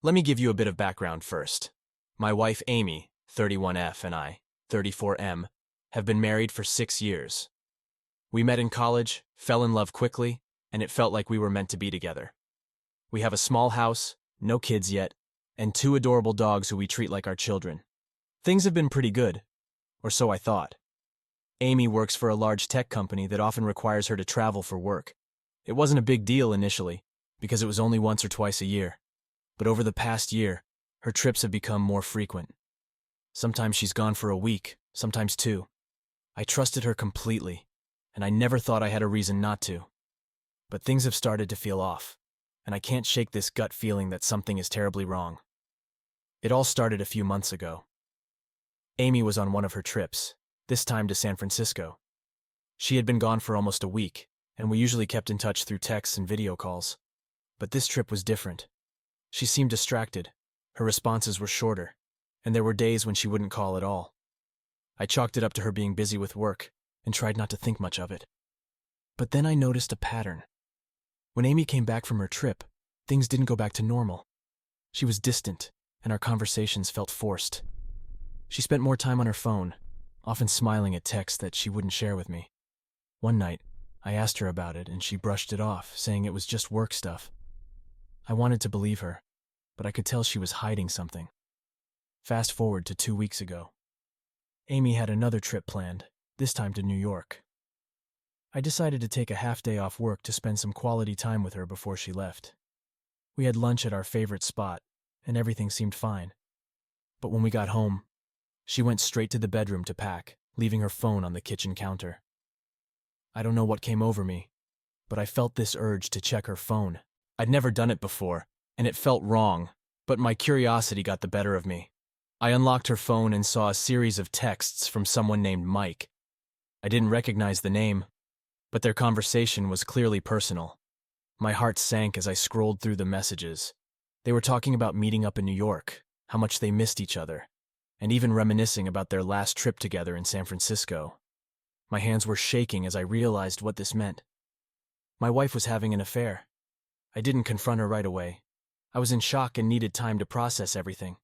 Let me give you a bit of background first. My wife Amy, 31F, and I, 34M, have been married for 6 years. We met in college, fell in love quickly, and it felt like we were meant to be together. We have a small house, no kids yet, and 2 adorable dogs who we treat like our children. Things have been pretty good, or so I thought. Amy works for a large tech company that often requires her to travel for work. It wasn't a big deal initially, because it was only once or twice a year. But over the past year, her trips have become more frequent. Sometimes she's gone for a week, sometimes 2. I trusted her completely, and I never thought I had a reason not to. But things have started to feel off, and I can't shake this gut feeling that something is terribly wrong. It all started a few months ago. Amy was on one of her trips, this time to San Francisco. She had been gone for almost a week, and we usually kept in touch through texts and video calls. But this trip was different. She seemed distracted, her responses were shorter, and there were days when she wouldn't call at all. I chalked it up to her being busy with work, and tried not to think much of it. But then I noticed a pattern. When Amy came back from her trip, things didn't go back to normal. She was distant, and our conversations felt forced. She spent more time on her phone, often smiling at texts that she wouldn't share with me. One night, I asked her about it, and she brushed it off, saying it was just work stuff. I wanted to believe her, but I could tell she was hiding something. Fast forward to 2 weeks ago. Amy had another trip planned, this time to New York. I decided to take a half-day off work to spend some quality time with her before she left. We had lunch at our favorite spot, and everything seemed fine. But when we got home, she went straight to the bedroom to pack, leaving her phone on the kitchen counter. I don't know what came over me, but I felt this urge to check her phone. I'd never done it before, and it felt wrong, but my curiosity got the better of me. I unlocked her phone and saw a series of texts from someone named Mike. I didn't recognize the name, but their conversation was clearly personal. My heart sank as I scrolled through the messages. They were talking about meeting up in New York, how much they missed each other, and even reminiscing about their last trip together in San Francisco. My hands were shaking as I realized what this meant. My wife was having an affair. I didn't confront her right away. I was in shock and needed time to process everything.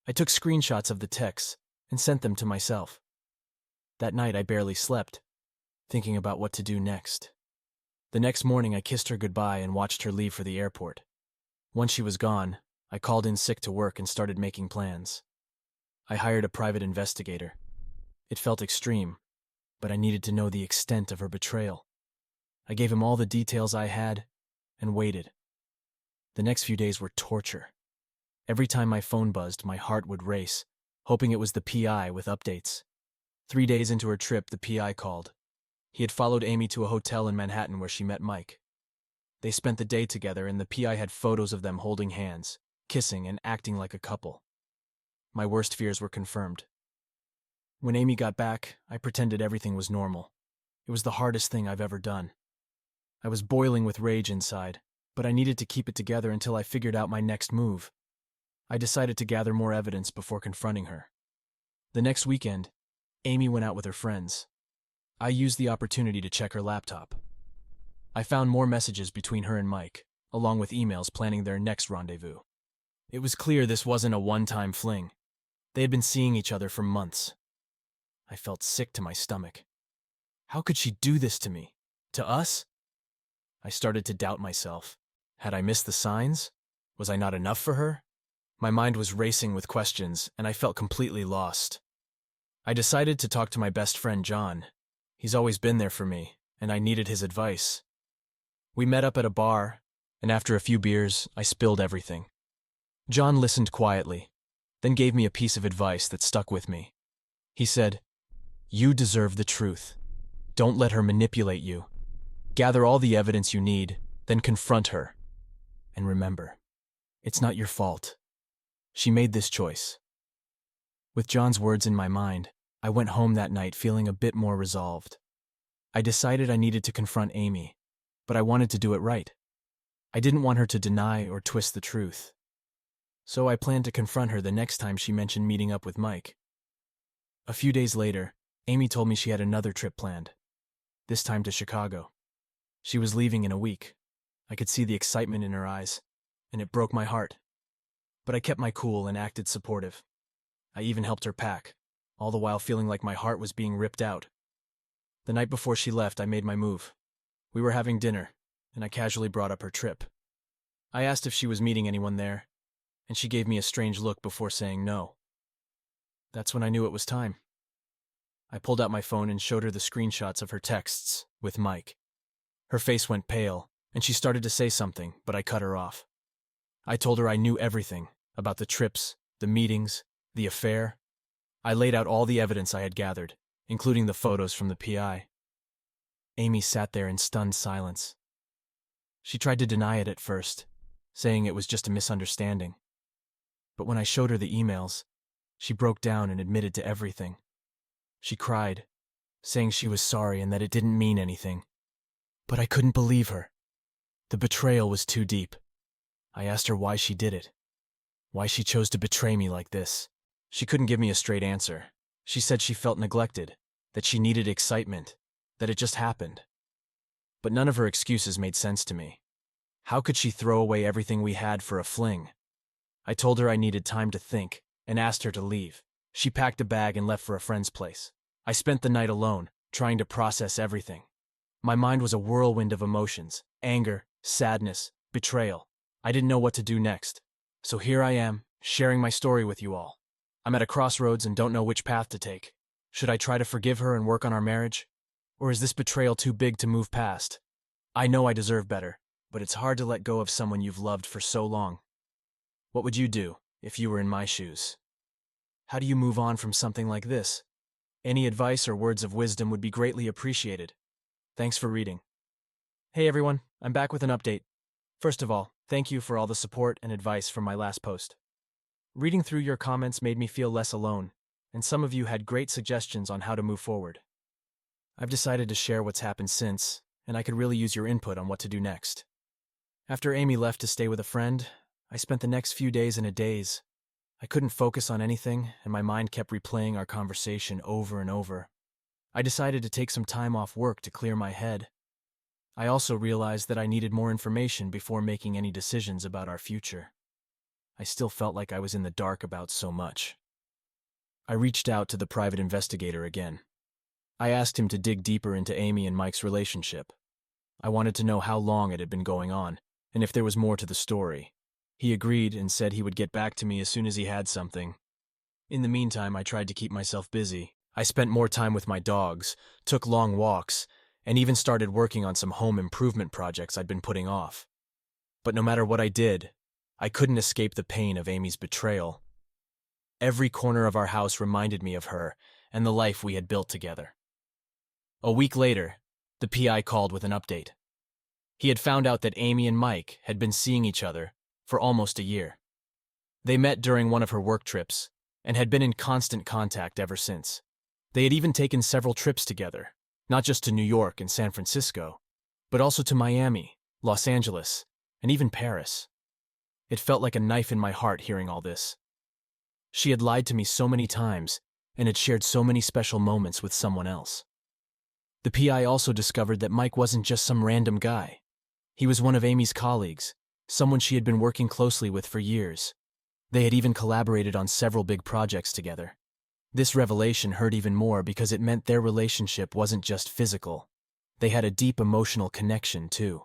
I took screenshots of the texts and sent them to myself. That night I barely slept, thinking about what to do next. The next morning I kissed her goodbye and watched her leave for the airport. Once she was gone, I called in sick to work and started making plans. I hired a private investigator. It felt extreme, but I needed to know the extent of her betrayal. I gave him all the details I had and waited. The next few days were torture. Every time my phone buzzed, my heart would race, hoping it was the PI with updates. 3 days into her trip, the PI called. He had followed Amy to a hotel in Manhattan where she met Mike. They spent the day together, and the PI had photos of them holding hands, kissing, and acting like a couple. My worst fears were confirmed. When Amy got back, I pretended everything was normal. It was the hardest thing I've ever done. I was boiling with rage inside, but I needed to keep it together until I figured out my next move. I decided to gather more evidence before confronting her. The next weekend, Amy went out with her friends. I used the opportunity to check her laptop. I found more messages between her and Mike, along with emails planning their next rendezvous. It was clear this wasn't a one-time fling. They had been seeing each other for months. I felt sick to my stomach. How could she do this to me? To us? I started to doubt myself. Had I missed the signs? Was I not enough for her? My mind was racing with questions, and I felt completely lost. I decided to talk to my best friend, John. He's always been there for me, and I needed his advice. We met up at a bar, and after a few beers, I spilled everything. John listened quietly, then gave me a piece of advice that stuck with me. He said, "You deserve the truth. Don't let her manipulate you. Gather all the evidence you need, then confront her. And remember, it's not your fault. She made this choice." With John's words in my mind, I went home that night feeling a bit more resolved. I decided I needed to confront Amy, but I wanted to do it right. I didn't want her to deny or twist the truth. So I planned to confront her the next time she mentioned meeting up with Mike. A few days later, Amy told me she had another trip planned, this time to Chicago. She was leaving in a week. I could see the excitement in her eyes, and it broke my heart. But I kept my cool and acted supportive. I even helped her pack, all the while feeling like my heart was being ripped out. The night before she left, I made my move. We were having dinner, and I casually brought up her trip. I asked if she was meeting anyone there, and she gave me a strange look before saying no. That's when I knew it was time. I pulled out my phone and showed her the screenshots of her texts with Mike. Her face went pale, and she started to say something, but I cut her off. I told her I knew everything about the trips, the meetings, the affair. I laid out all the evidence I had gathered, including the photos from the PI. Amy sat there in stunned silence. She tried to deny it at first, saying it was just a misunderstanding. But when I showed her the emails, she broke down and admitted to everything. She cried, saying she was sorry and that it didn't mean anything. But I couldn't believe her. The betrayal was too deep. I asked her why she did it, why she chose to betray me like this. She couldn't give me a straight answer. She said she felt neglected, that she needed excitement, that it just happened. But none of her excuses made sense to me. How could she throw away everything we had for a fling? I told her I needed time to think and asked her to leave. She packed a bag and left for a friend's place. I spent the night alone, trying to process everything. My mind was a whirlwind of emotions: anger, sadness, betrayal. I didn't know what to do next. So here I am, sharing my story with you all. I'm at a crossroads and don't know which path to take. Should I try to forgive her and work on our marriage? Or is this betrayal too big to move past? I know I deserve better, but it's hard to let go of someone you've loved for so long. What would you do if you were in my shoes? How do you move on from something like this? Any advice or words of wisdom would be greatly appreciated. Thanks for reading. Hey everyone, I'm back with an update. First of all, thank you for all the support and advice from my last post. Reading through your comments made me feel less alone, and some of you had great suggestions on how to move forward. I've decided to share what's happened since, and I could really use your input on what to do next. After Amy left to stay with a friend, I spent the next few days in a daze. I couldn't focus on anything, and my mind kept replaying our conversation over and over. I decided to take some time off work to clear my head. I also realized that I needed more information before making any decisions about our future. I still felt like I was in the dark about so much. I reached out to the private investigator again. I asked him to dig deeper into Amy and Mike's relationship. I wanted to know how long it had been going on, and if there was more to the story. He agreed and said he would get back to me as soon as he had something. In the meantime, I tried to keep myself busy. I spent more time with my dogs, took long walks, and even started working on some home improvement projects I'd been putting off. But no matter what I did, I couldn't escape the pain of Amy's betrayal. Every corner of our house reminded me of her and the life we had built together. A week later, the PI called with an update. He had found out that Amy and Mike had been seeing each other for almost a year. They met during one of her work trips and had been in constant contact ever since. They had even taken several trips together, not just to New York and San Francisco, but also to Miami, Los Angeles, and even Paris. It felt like a knife in my heart hearing all this. She had lied to me so many times and had shared so many special moments with someone else. The PI also discovered that Mike wasn't just some random guy. He was one of Amy's colleagues, someone she had been working closely with for years. They had even collaborated on several big projects together. This revelation hurt even more because it meant their relationship wasn't just physical. They had a deep emotional connection, too.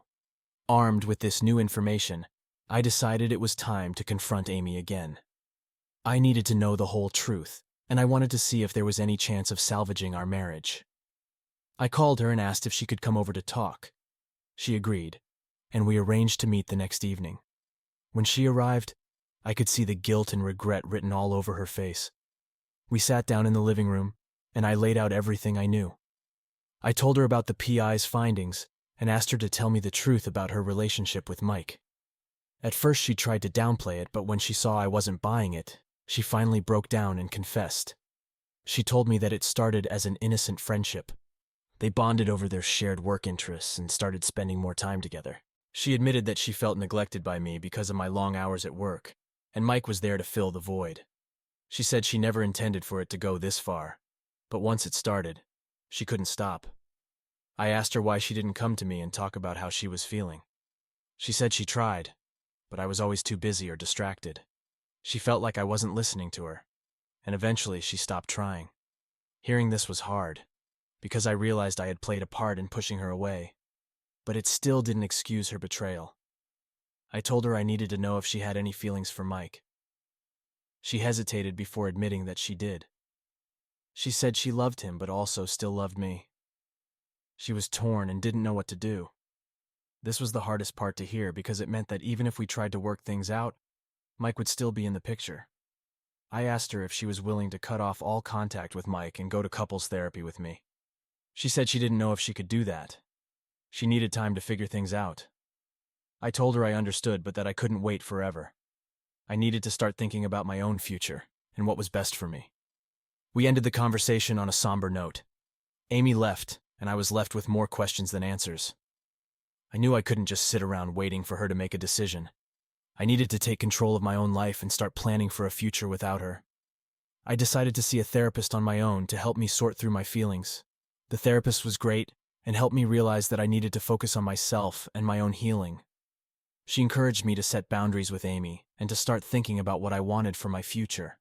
Armed with this new information, I decided it was time to confront Amy again. I needed to know the whole truth, and I wanted to see if there was any chance of salvaging our marriage. I called her and asked if she could come over to talk. She agreed, and we arranged to meet the next evening. When she arrived, I could see the guilt and regret written all over her face. We sat down in the living room, and I laid out everything I knew. I told her about the PI's findings and asked her to tell me the truth about her relationship with Mike. At first she tried to downplay it, but when she saw I wasn't buying it, she finally broke down and confessed. She told me that it started as an innocent friendship. They bonded over their shared work interests and started spending more time together. She admitted that she felt neglected by me because of my long hours at work, and Mike was there to fill the void. She said she never intended for it to go this far, but once it started, she couldn't stop. I asked her why she didn't come to me and talk about how she was feeling. She said she tried, but I was always too busy or distracted. She felt like I wasn't listening to her, and eventually she stopped trying. Hearing this was hard, because I realized I had played a part in pushing her away, but it still didn't excuse her betrayal. I told her I needed to know if she had any feelings for Mike. She hesitated before admitting that she did. She said she loved him but also still loved me. She was torn and didn't know what to do. This was the hardest part to hear because it meant that even if we tried to work things out, Mike would still be in the picture. I asked her if she was willing to cut off all contact with Mike and go to couples therapy with me. She said she didn't know if she could do that. She needed time to figure things out. I told her I understood, but that I couldn't wait forever. I needed to start thinking about my own future and what was best for me. We ended the conversation on a somber note. Amy left, and I was left with more questions than answers. I knew I couldn't just sit around waiting for her to make a decision. I needed to take control of my own life and start planning for a future without her. I decided to see a therapist on my own to help me sort through my feelings. The therapist was great and helped me realize that I needed to focus on myself and my own healing. She encouraged me to set boundaries with Amy and to start thinking about what I wanted for my future.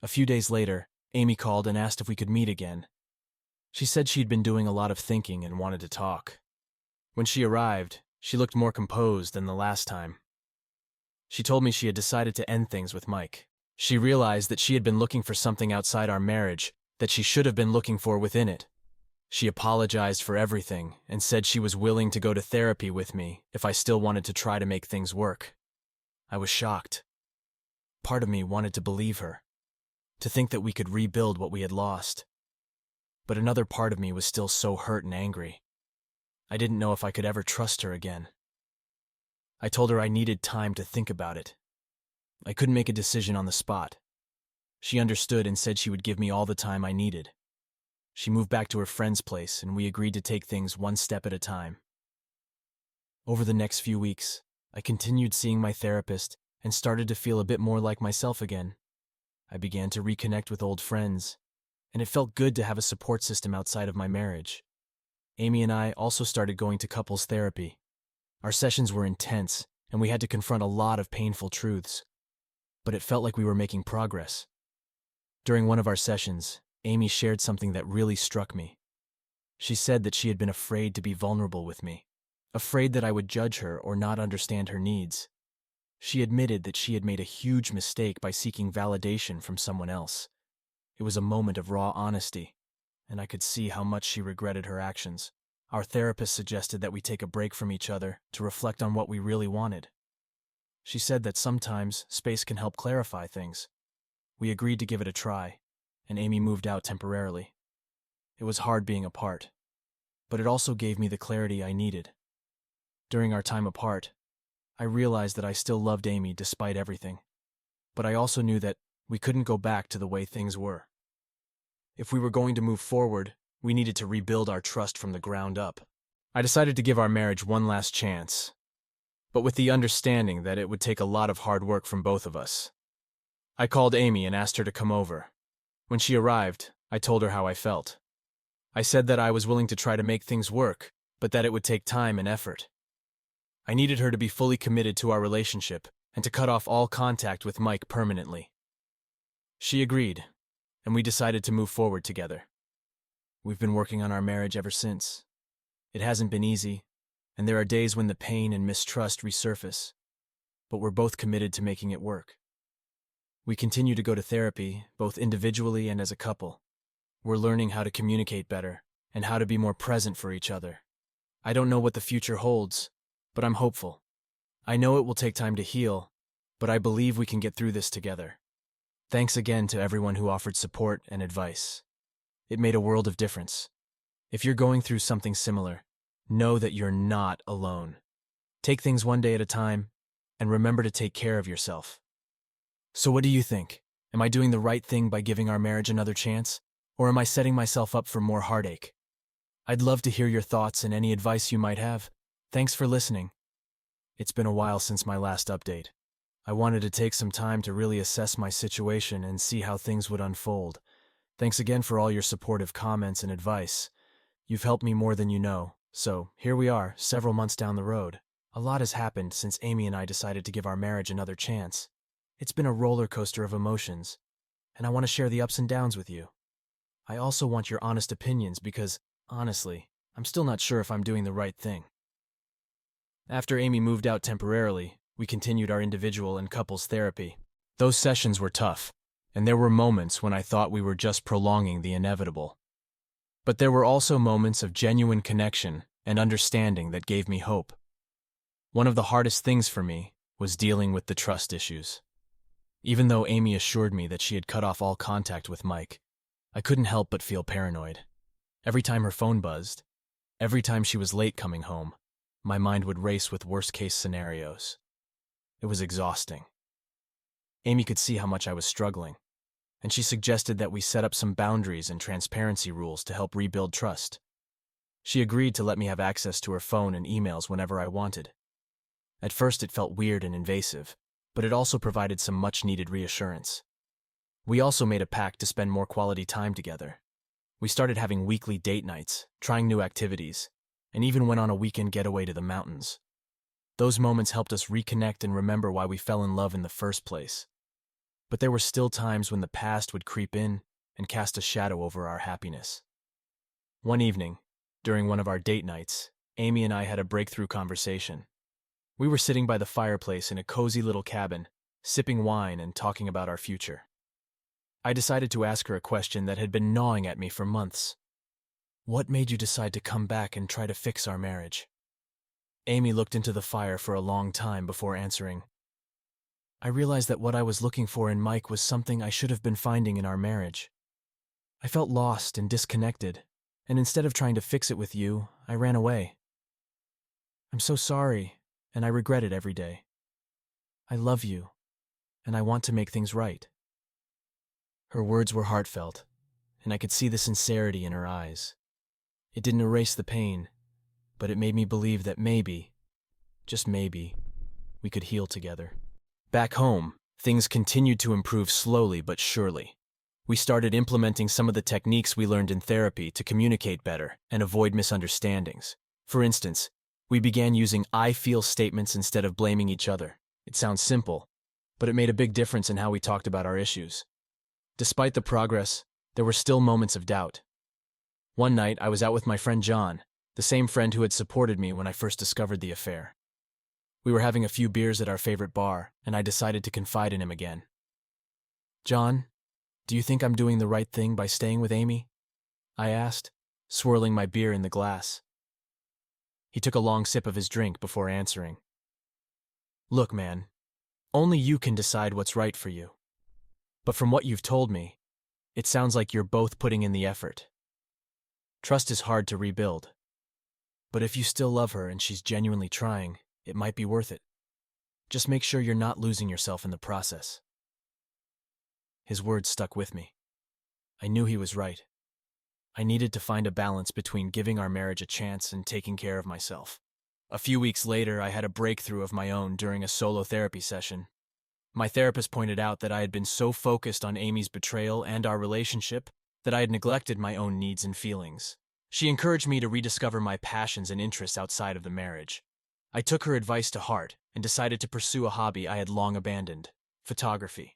A few days later, Amy called and asked if we could meet again. She said she'd been doing a lot of thinking and wanted to talk. When she arrived, she looked more composed than the last time. She told me she had decided to end things with Mike. She realized that she had been looking for something outside our marriage that she should have been looking for within it. She apologized for everything and said she was willing to go to therapy with me if I still wanted to try to make things work. I was shocked. Part of me wanted to believe her, to think that we could rebuild what we had lost. But another part of me was still so hurt and angry. I didn't know if I could ever trust her again. I told her I needed time to think about it. I couldn't make a decision on the spot. She understood and said she would give me all the time I needed. She moved back to her friend's place, and we agreed to take things one step at a time. Over the next few weeks, I continued seeing my therapist and started to feel a bit more like myself again. I began to reconnect with old friends, and it felt good to have a support system outside of my marriage. Amy and I also started going to couples therapy. Our sessions were intense, and we had to confront a lot of painful truths. But it felt like we were making progress. During one of our sessions, Amy shared something that really struck me. She said that she had been afraid to be vulnerable with me, afraid that I would judge her or not understand her needs. She admitted that she had made a huge mistake by seeking validation from someone else. It was a moment of raw honesty, and I could see how much she regretted her actions. Our therapist suggested that we take a break from each other to reflect on what we really wanted. She said that sometimes space can help clarify things. We agreed to give it a try, and Amy moved out temporarily. It was hard being apart, but it also gave me the clarity I needed. During our time apart, I realized that I still loved Amy despite everything, but I also knew that we couldn't go back to the way things were. If we were going to move forward, we needed to rebuild our trust from the ground up. I decided to give our marriage one last chance, but with the understanding that it would take a lot of hard work from both of us. I called Amy and asked her to come over. When she arrived, I told her how I felt. I said that I was willing to try to make things work, but that it would take time and effort. I needed her to be fully committed to our relationship and to cut off all contact with Mike permanently. She agreed, and we decided to move forward together. We've been working on our marriage ever since. It hasn't been easy, and there are days when the pain and mistrust resurface, but we're both committed to making it work. We continue to go to therapy, both individually and as a couple. We're learning how to communicate better and how to be more present for each other. I don't know what the future holds, but I'm hopeful. I know it will take time to heal, but I believe we can get through this together. Thanks again to everyone who offered support and advice. It made a world of difference. If you're going through something similar, know that you're not alone. Take things one day at a time, and remember to take care of yourself. So what do you think? Am I doing the right thing by giving our marriage another chance? Or am I setting myself up for more heartache? I'd love to hear your thoughts and any advice you might have. Thanks for listening. It's been a while since my last update. I wanted to take some time to really assess my situation and see how things would unfold. Thanks again for all your supportive comments and advice. You've helped me more than you know. So, here we are, several months down the road. A lot has happened since Amy and I decided to give our marriage another chance. It's been a roller coaster of emotions, and I want to share the ups and downs with you. I also want your honest opinions because, honestly, I'm still not sure if I'm doing the right thing. After Amy moved out temporarily, we continued our individual and couples therapy. Those sessions were tough, and there were moments when I thought we were just prolonging the inevitable. But there were also moments of genuine connection and understanding that gave me hope. One of the hardest things for me was dealing with the trust issues. Even though Amy assured me that she had cut off all contact with Mike, I couldn't help but feel paranoid. Every time her phone buzzed, every time she was late coming home, my mind would race with worst-case scenarios. It was exhausting. Amy could see how much I was struggling, and she suggested that we set up some boundaries and transparency rules to help rebuild trust. She agreed to let me have access to her phone and emails whenever I wanted. At first it felt weird and invasive, but it also provided some much-needed reassurance. We also made a pact to spend more quality time together. We started having weekly date nights, trying new activities, and even went on a weekend getaway to the mountains. Those moments helped us reconnect and remember why we fell in love in the first place. But there were still times when the past would creep in and cast a shadow over our happiness. One evening, during one of our date nights, Amy and I had a breakthrough conversation. We were sitting by the fireplace in a cozy little cabin, sipping wine and talking about our future. I decided to ask her a question that had been gnawing at me for months. What made you decide to come back and try to fix our marriage? Amy looked into the fire for a long time before answering. I realized that what I was looking for in Mike was something I should have been finding in our marriage. I felt lost and disconnected, and instead of trying to fix it with you, I ran away. I'm so sorry, and I regret it every day. I love you, and I want to make things right. Her words were heartfelt, and I could see the sincerity in her eyes. It didn't erase the pain, but it made me believe that maybe, just maybe, we could heal together. Back home, things continued to improve slowly but surely. We started implementing some of the techniques we learned in therapy to communicate better and avoid misunderstandings. For instance, we began using I feel statements instead of blaming each other. It sounds simple, but it made a big difference in how we talked about our issues. Despite the progress, there were still moments of doubt. One night, I was out with my friend John, the same friend who had supported me when I first discovered the affair. We were having a few beers at our favorite bar, and I decided to confide in him again. John, do you think I'm doing the right thing by staying with Amy? I asked, swirling my beer in the glass. He took a long sip of his drink before answering. Look, man, only you can decide what's right for you. But from what you've told me, it sounds like you're both putting in the effort. Trust is hard to rebuild. But if you still love her and she's genuinely trying, it might be worth it. Just make sure you're not losing yourself in the process. His words stuck with me. I knew he was right. I needed to find a balance between giving our marriage a chance and taking care of myself. A few weeks later, I had a breakthrough of my own during a solo therapy session. My therapist pointed out that I had been so focused on Amy's betrayal and our relationship that I had neglected my own needs and feelings. She encouraged me to rediscover my passions and interests outside of the marriage. I took her advice to heart and decided to pursue a hobby I had long abandoned: photography.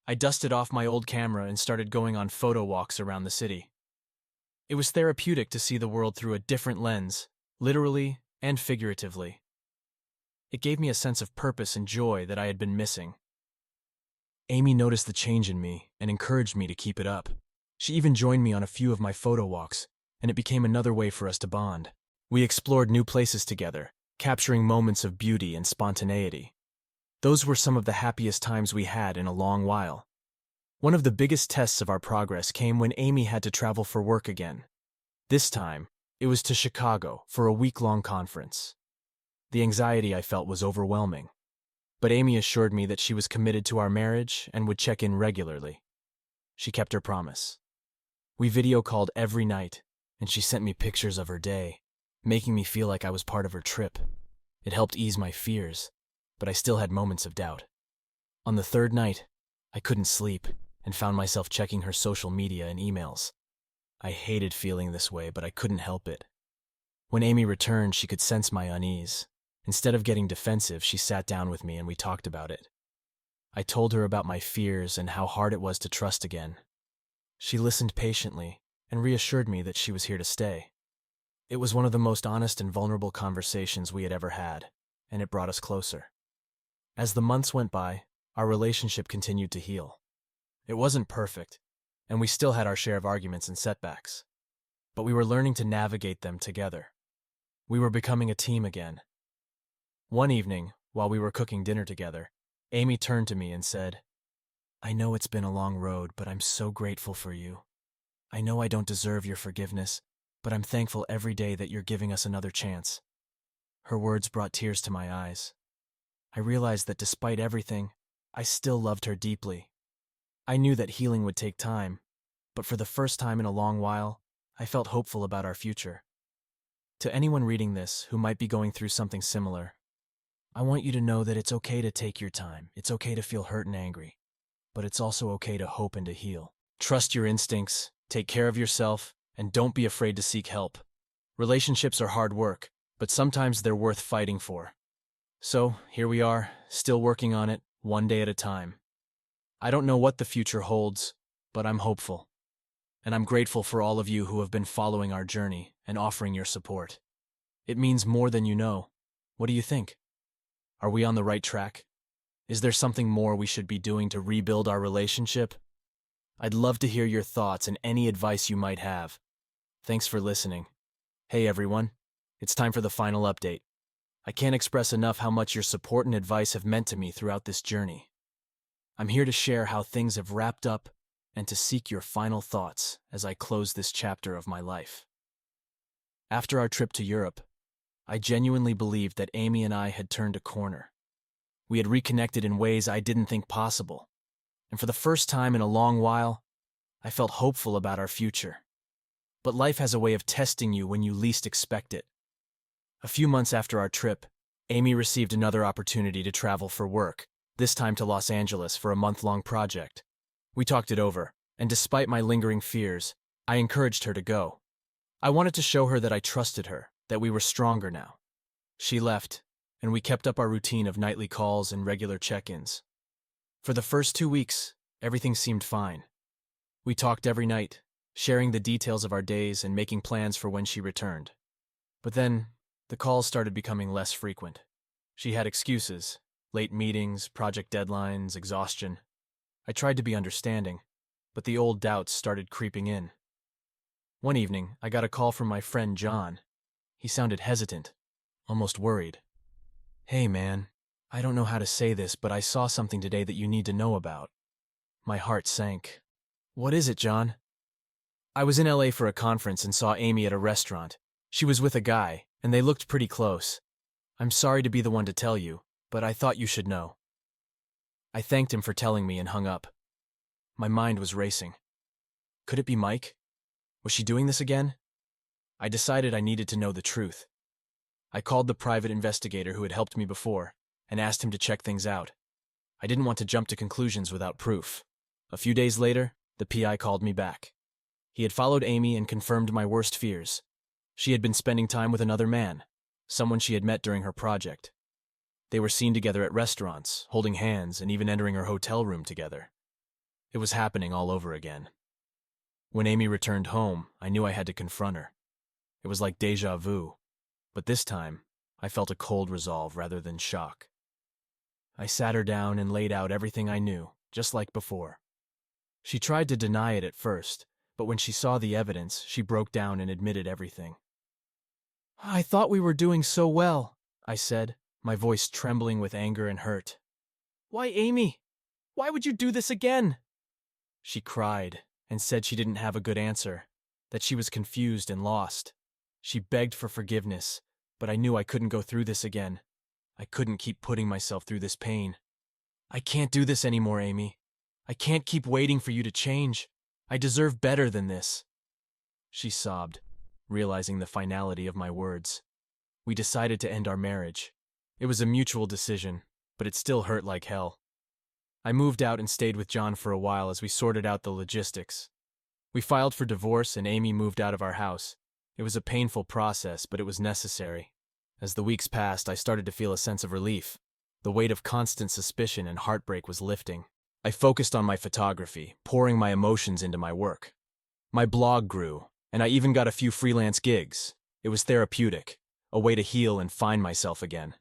I dusted off my old camera and started going on photo walks around the city. It was therapeutic to see the world through a different lens, literally and figuratively. It gave me a sense of purpose and joy that I had been missing. Amy noticed the change in me and encouraged me to keep it up. She even joined me on a few of my photo walks, and it became another way for us to bond. We explored new places together, capturing moments of beauty and spontaneity. Those were some of the happiest times we had in a long while. One of the biggest tests of our progress came when Amy had to travel for work again. This time, it was to Chicago for a week-long conference. The anxiety I felt was overwhelming, but Amy assured me that she was committed to our marriage and would check in regularly. She kept her promise. We video called every night, and she sent me pictures of her day, making me feel like I was part of her trip. It helped ease my fears, but I still had moments of doubt. On the third night, I couldn't sleep and found myself checking her social media and emails. I hated feeling this way, but I couldn't help it. When Amy returned, she could sense my unease. Instead of getting defensive, she sat down with me and we talked about it. I told her about my fears and how hard it was to trust again. She listened patiently and reassured me that she was here to stay. It was one of the most honest and vulnerable conversations we had ever had, and it brought us closer. As the months went by, our relationship continued to heal. It wasn't perfect, and we still had our share of arguments and setbacks. But we were learning to navigate them together. We were becoming a team again. One evening, while we were cooking dinner together, Amy turned to me and said, "I know it's been a long road, but I'm so grateful for you. I know I don't deserve your forgiveness, but I'm thankful every day that you're giving us another chance." Her words brought tears to my eyes. I realized that despite everything, I still loved her deeply. I knew that healing would take time, but for the first time in a long while, I felt hopeful about our future. To anyone reading this who might be going through something similar, I want you to know that it's okay to take your time. It's okay to feel hurt and angry, but it's also okay to hope and to heal. Trust your instincts, take care of yourself, and don't be afraid to seek help. Relationships are hard work, but sometimes they're worth fighting for. So, here we are, still working on it, one day at a time. I don't know what the future holds, but I'm hopeful. And I'm grateful for all of you who have been following our journey and offering your support. It means more than you know. What do you think? Are we on the right track? Is there something more we should be doing to rebuild our relationship? I'd love to hear your thoughts and any advice you might have. Thanks for listening. Hey everyone, it's time for the final update. I can't express enough how much your support and advice have meant to me throughout this journey. I'm here to share how things have wrapped up and to seek your final thoughts as I close this chapter of my life. After our trip to Europe, I genuinely believed that Amy and I had turned a corner. We had reconnected in ways I didn't think possible, and for the first time in a long while, I felt hopeful about our future. But life has a way of testing you when you least expect it. A few months after our trip, Amy received another opportunity to travel for work, this time to Los Angeles for a month-long project. We talked it over, and despite my lingering fears, I encouraged her to go. I wanted to show her that I trusted her, that we were stronger now. She left, and we kept up our routine of nightly calls and regular check-ins. For the first 2 weeks, everything seemed fine. We talked every night, sharing the details of our days and making plans for when she returned. But then, the calls started becoming less frequent. She had excuses, late meetings, project deadlines, exhaustion. I tried to be understanding, but the old doubts started creeping in. One evening, I got a call from my friend John. He sounded hesitant, almost worried. "Hey man, I don't know how to say this, but I saw something today that you need to know about." My heart sank. "What is it, John?" "I was in LA for a conference and saw Amy at a restaurant. She was with a guy, and they looked pretty close. I'm sorry to be the one to tell you, but I thought you should know." I thanked him for telling me and hung up. My mind was racing. Could it be Mike? Was she doing this again? I decided I needed to know the truth. I called the private investigator who had helped me before and asked him to check things out. I didn't want to jump to conclusions without proof. A few days later, the PI called me back. He had followed Amy and confirmed my worst fears. She had been spending time with another man, someone she had met during her project. They were seen together at restaurants, holding hands, and even entering her hotel room together. It was happening all over again. When Amy returned home, I knew I had to confront her. It was like déjà vu, but this time, I felt a cold resolve rather than shock. I sat her down and laid out everything I knew, just like before. She tried to deny it at first, but when she saw the evidence, she broke down and admitted everything. "I thought we were doing so well," I said, my voice trembling with anger and hurt. "Why, Amy? Why would you do this again?" She cried and said she didn't have a good answer, that she was confused and lost. She begged for forgiveness, but I knew I couldn't go through this again. I couldn't keep putting myself through this pain. "I can't do this anymore, Amy. I can't keep waiting for you to change. I deserve better than this." She sobbed, realizing the finality of my words. We decided to end our marriage. It was a mutual decision, but it still hurt like hell. I moved out and stayed with John for a while as we sorted out the logistics. We filed for divorce and Amy moved out of our house. It was a painful process, but it was necessary. As the weeks passed, I started to feel a sense of relief. The weight of constant suspicion and heartbreak was lifting. I focused on my photography, pouring my emotions into my work. My blog grew, and I even got a few freelance gigs. It was therapeutic, a way to heal and find myself again.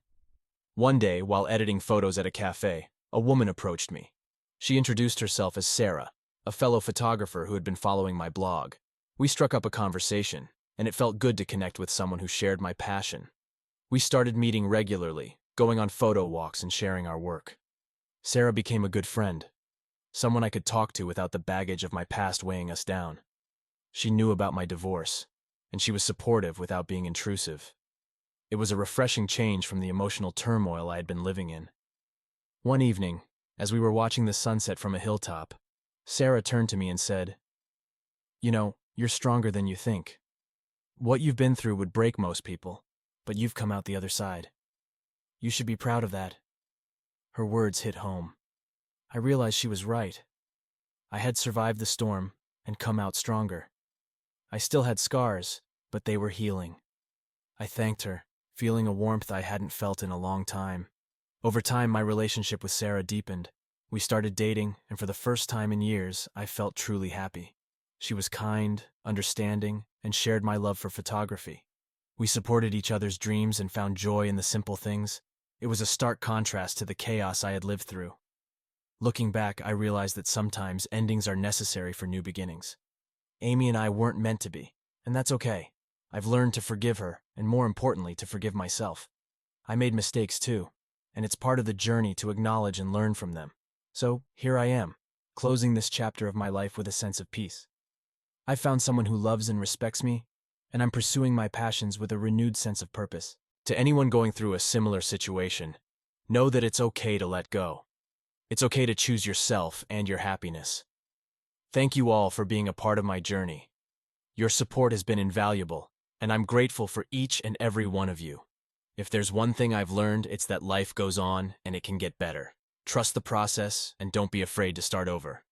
One day, while editing photos at a cafe, a woman approached me. She introduced herself as Sarah, a fellow photographer who had been following my blog. We struck up a conversation, and it felt good to connect with someone who shared my passion. We started meeting regularly, going on photo walks and sharing our work. Sarah became a good friend, someone I could talk to without the baggage of my past weighing us down. She knew about my divorce, and she was supportive without being intrusive. It was a refreshing change from the emotional turmoil I had been living in. One evening, as we were watching the sunset from a hilltop, Sarah turned to me and said, "You know, you're stronger than you think. What you've been through would break most people, but you've come out the other side. You should be proud of that." Her words hit home. I realized she was right. I had survived the storm and come out stronger. I still had scars, but they were healing. I thanked her, feeling a warmth I hadn't felt in a long time. Over time, my relationship with Sarah deepened. We started dating, and for the first time in years, I felt truly happy. She was kind, understanding, and shared my love for photography. We supported each other's dreams and found joy in the simple things. It was a stark contrast to the chaos I had lived through. Looking back, I realized that sometimes endings are necessary for new beginnings. Amy and I weren't meant to be, and that's okay. I've learned to forgive her, and more importantly, to forgive myself. I made mistakes too, and it's part of the journey to acknowledge and learn from them. So, here I am, closing this chapter of my life with a sense of peace. I've found someone who loves and respects me, and I'm pursuing my passions with a renewed sense of purpose. To anyone going through a similar situation, know that it's okay to let go. It's okay to choose yourself and your happiness. Thank you all for being a part of my journey. Your support has been invaluable, and I'm grateful for each and every one of you. If there's one thing I've learned, it's that life goes on and it can get better. Trust the process and don't be afraid to start over.